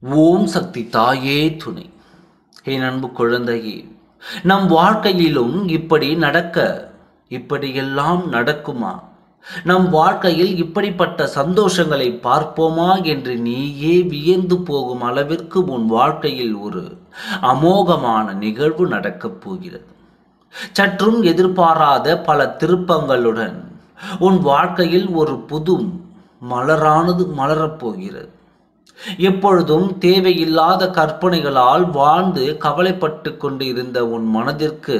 ஓம் சக்தி தாயே துணை. என் அன்பு குழந்தையே, நம் வாழ்க்கையிலும் இப்படியெல்லாம் நடக்குமா? நம் வாழ்க்கையில் இப்படிப்பட்ட சந்தோஷங்களை பார்ப்போமா என்று நீயே வியந்து போகும் அளவிற்கு உன் வாழ்க்கையில் ஒரு அமோகமான நிகழ்வு நடக்கப் போகிறது. சற்றும் எதிர்பாராத பல திருப்பங்களுடன் உன் வாழ்க்கையில் ஒரு புது மலரானது மலரப்போகிறது. எப்பொழுதும் தேவையில்லாத கற்பனைகளால் வாழ்ந்து கவலைப்பட்டு கொண்டு இருந்த உன் மனதிற்கு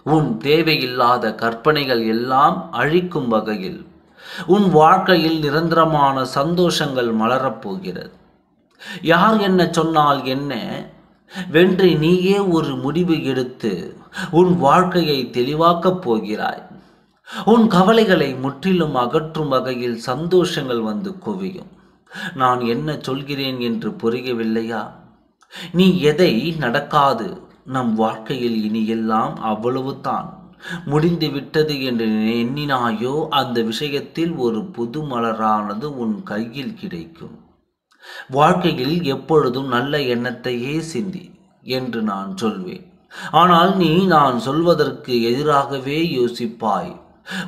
உன் தேவையில்லாத கற்பனைகள் எல்லாம் அழிக்கும் வகையில் உன் வாழ்க்கையில் நிரந்தரமான சந்தோஷங்கள் மலரப்போகிறது. யார் என்ன சொன்னால் என்ன வென்று நீயே ஒரு முடிவு எடுத்து உன் வாழ்க்கையை தெளிவாக்கப் போகிறாய். உன் கவலைகளை முற்றிலும் அகற்றும் வகையில் சந்தோஷங்கள் வந்து குவியும். நான் என்ன சொல்கிறேன் என்று புரியவில்லையா? நீ எதை நடக்காது நம் வாழ்க்கையில் இனி எல்லாம் அவ்வளவுதான் முடிந்து விட்டது என்று எண்ணினாயோ அந்த விஷயத்தில் ஒரு புது மலரானது உன் கையில் கிடைக்கும். வாழ்க்கையில் எப்பொழுதும் நல்ல எண்ணத்தையே சிந்தி என்று நான் சொல்வேன். ஆனால் நீ நான் சொல்வதற்கு எதிராகவே யோசிப்பாய்.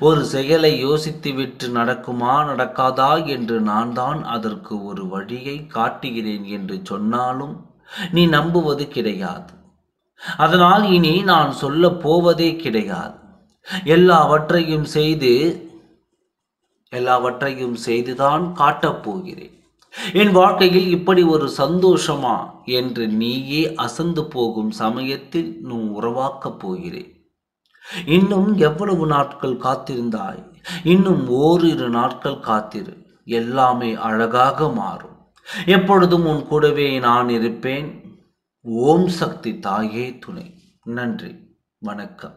ஒரு செயலை யோசித்துவிட்டு நடக்குமா நடக்காதா என்று நான் தான் அதற்கு ஒரு வழியை காட்டுகிறேன் என்று சொன்னாலும் நீ நம்புவது கிடையாது. அதனால் இனி நான் சொல்ல போவதே கிடையாது. எல்லாவற்றையும் செய்துதான் காட்டப் போகிறேன். என் வாழ்க்கையில் இப்படி ஒரு சந்தோஷமா என்று நீயே அசந்து போகும் சமயத்தில் நீ உருவாக்கப் போகிறேன். இன்னும் எவ்வளவு நாட்கள் காத்திருந்தாய்? இன்னும் ஓரிரு நாட்கள் காத்திரு. எல்லாமே அழகாக மாறும். எப்பொழுதும் உன் கூடவே நான் இருப்பேன். ஓம் சக்தி தாயே துணை. நன்றி, வணக்கம்.